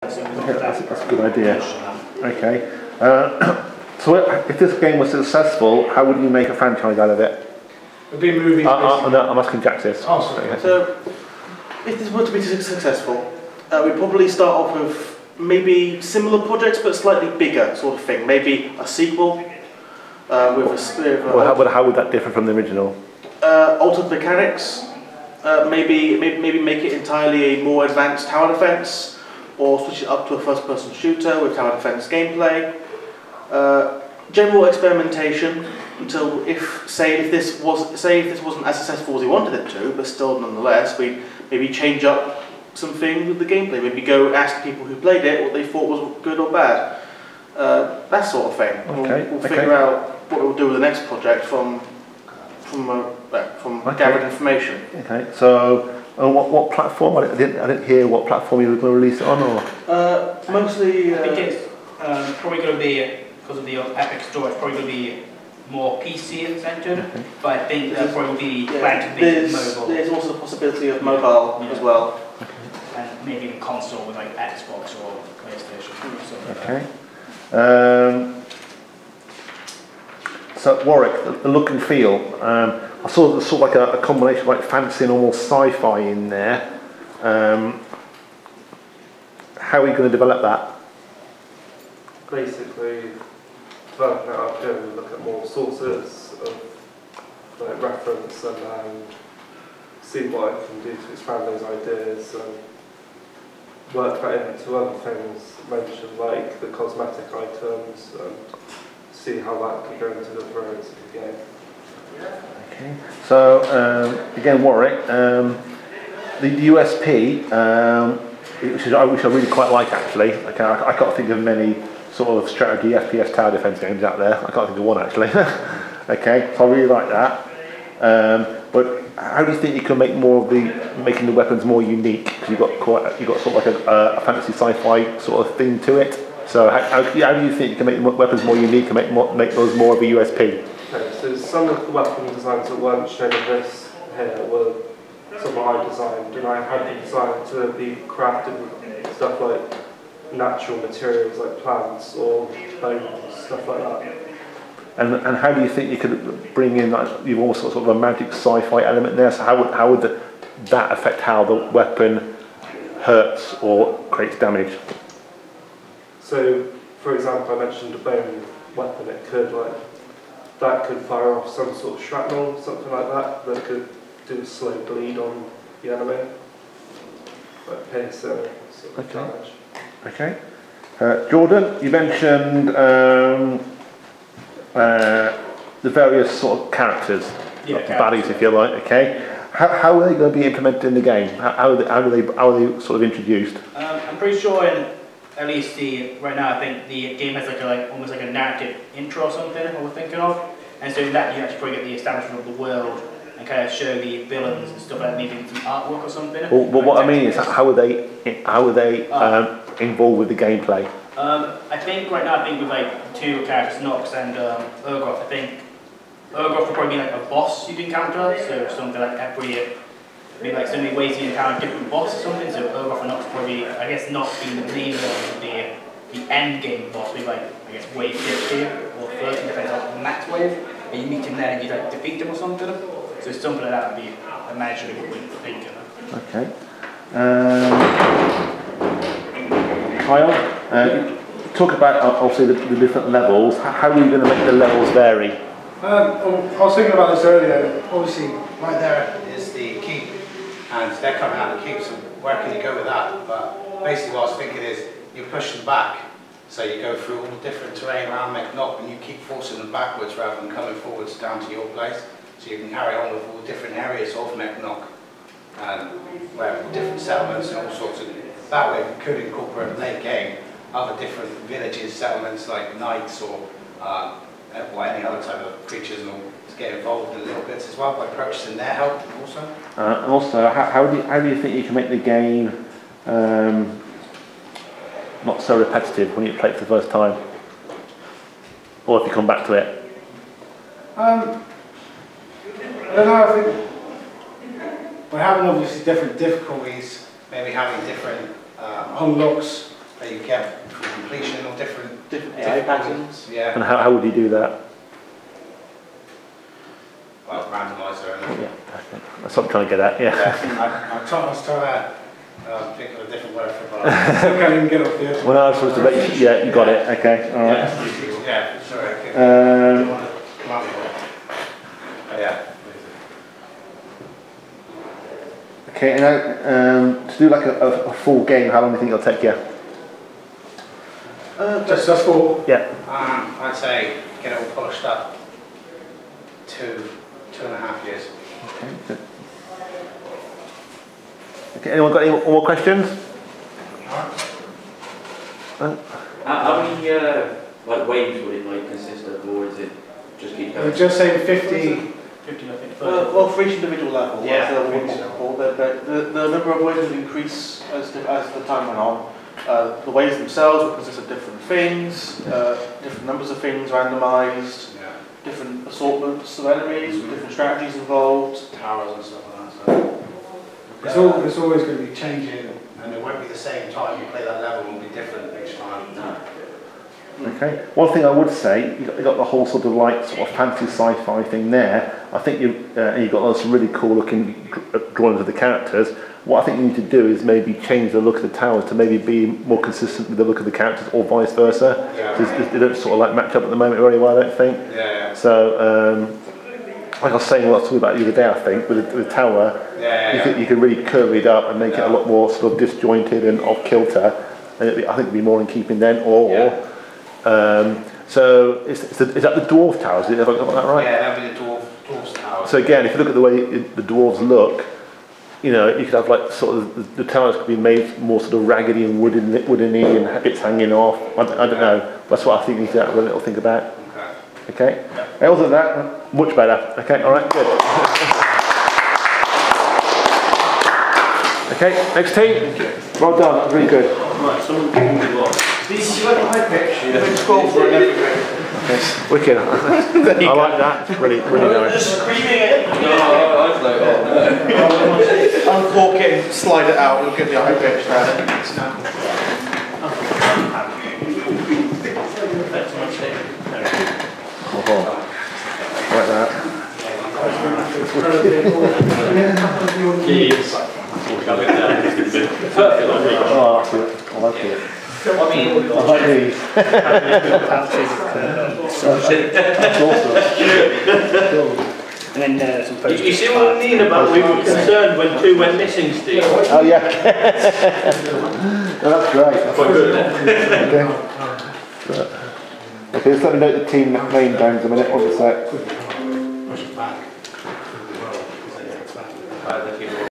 That's a good idea. Okay. So if this game was successful, how would you make a franchise out of it? It'd be movies. No, I'm asking Jacques this. Oh, sorry. Okay. So, if this were to be successful, we'd probably start off with maybe similar projects but slightly bigger sort of thing. Maybe a sequel how would that differ from the original? Altered mechanics. Maybe make it entirely a more advanced tower defense, or switch it up to a first-person shooter with tower defense gameplay. General experimentation until if this wasn't as successful as we wanted it to, but still nonetheless, we maybe change up some things with the gameplay. Maybe go ask people who played it what they thought was good or bad. That sort of thing. Okay. We'll figure out what we'll do with the next project from gathered information. Okay. So, what platform? I didn't hear what platform you were going to release it on, or? Mostly. I think it's probably going to be, because of the Epic Store, it's probably going to be more PC centered. Okay. But I think that probably will be planned to be mobile. There's also the possibility of mobile as well. Okay. And maybe even console with like Xbox or PlayStation. Okay. So Warwick, the look and feel. I saw sort of like a combination of like fantasy and almost sci-fi in there. How are you going to develop that? Basically, developing it up here, we look at more sources of like reference and see what I can do to expand those ideas and work that into other things mentioned, like the cosmetic items, and see how that could go into the areas of the game. Okay. So again, Warwick, the USP, which I really quite like actually. I can't think of many sort of strategy FPS tower defense games out there. I can't think of one actually. Okay, so I really like that. But how do you think you can make making the weapons more unique? Because you've got sort of like a fantasy sci-fi sort of thing to it. So how do you think you can make the weapons more unique and make those more of a USP? Okay, so some of the weapon designs that weren't shown in this here were some that I designed, and I had them designed to be crafted with stuff like natural materials like plants or bones, stuff like that. And how do you think you could bring in, you've also sort of a magic sci-fi element there, so how would that affect how the weapon hurts or creates damage? So, for example, I mentioned a bone weapon, that could fire off some sort of shrapnel, something like that could do a slow bleed on the enemy, like piercing sort of damage. Okay. Jordan, you mentioned the various sort of characters, baddies if you like, okay. How are they going to be implemented in the game? How are they sort of introduced? I'm pretty sure at least right now I think the game has almost like a narrative intro or something what we're thinking of, and so in that you actually probably get the establishment of the world and kind of show the villains and stuff like that, maybe some artwork or something. Well, what I mean is how are they involved with the gameplay? I think right now with like two characters, Nox and Urgoth, I think Urgoth will probably be like a boss you'd encounter, so something like maybe like so many ways you encounter different boss or something, so Urgoth and Nox probably, I guess Nox being the main one, the end game boss, maybe like, I guess wave 50 or 30, depends on the max wave, and you meet him there and you like defeat him or something, so something like that would be imaginary what we're thinking. Okay. Kyle, talk about obviously the different levels. How are you going to make the levels vary? I was thinking about this earlier. Obviously, right there is the keep, and they're coming out of the keep, so where can you go with that? But basically what I was thinking is you push them back, so you go through all the different terrain around McNock and you keep forcing them backwards rather than coming forwards down to your place, so you can carry on with all the different areas of McNock, where different settlements and all sorts of. That way we could incorporate late game other different villages, settlements like knights or any other type of creatures, and all to get involved in little bits as well by purchasing their help also. And also, how do you think you can make the game not so repetitive when you play it for the first time, or if you come back to it? I don't know. I think by having obviously different difficulties, maybe having different unlocks that you get for completion or different AI patterns. Yeah. And how would you do that? Well, randomizer and Yeah, that's what I'm trying to get at. Yeah. I was trying to think of a different word for it, but I still can't even get up there. Well, I was supposed to bet you, yeah, you got it. Okay, all right. Yeah, sorry. Okay. Um, Come on, yeah. Okay, and now to do like a full game, how long do you think it'll take you? Just full. Yeah. I'd say get it all polished up. 2.5 years. Okay, good. Okay, anyone got any more questions? How many like waves would it like consist of, or is it just keep going? We're just saying 50. 50, I think. Well, for each individual level, Yeah, the number of waves would increase as the time went on. The waves themselves would consist of different things, different numbers of things randomised, different assortments of enemies, with different strategies involved. Towers and stuff like that. So it's always going to be changing, and it won't be the same time you play that level. It will be different each time. Okay. One thing I would say, you got the whole sort of like sort of fantasy sci-fi thing there. I think you've got some really cool looking drawings of the characters. What I think you need to do is maybe change the look of the towers to maybe be more consistent with the look of the characters, or vice versa. Yeah. They don't sort of like match up at the moment very well, I don't think. Yeah. So, like I was saying, what I was talking about the other day, I think with the tower, you could really curve it up and make it a lot more sort of disjointed and off kilter, and I think it'd be more in keeping then. So is that the dwarf towers? Have I got that right? Yeah, that'd be the dwarf's tower. So again, if you look at the way the dwarves look, you know, you could have like sort of the towers could be made more sort of raggedy and woodeny and bits hanging off. I don't know. That's what I think you need to have a little think about. Okay. Yeah. Other than that, much better. Okay. All right. Good. Okay. Next team. Well done. That was really good. Right. Someone can do what? These you like high pitch. Yeah. Scroll for it. Yes. Wicked. I like that. It's really nice. Just screaming it. No, I float it. Uncork it and slide it out. We'll get the high pitch there. Like that. Oh, I like it. I like it. I like these. That's awesome. And then some photos. You see what I mean about we were concerned when 2 went missing, Steve? Oh yeah. No, that's great. That's Quite good, okay. Okay, just let me note the team name down in a minute. One sec.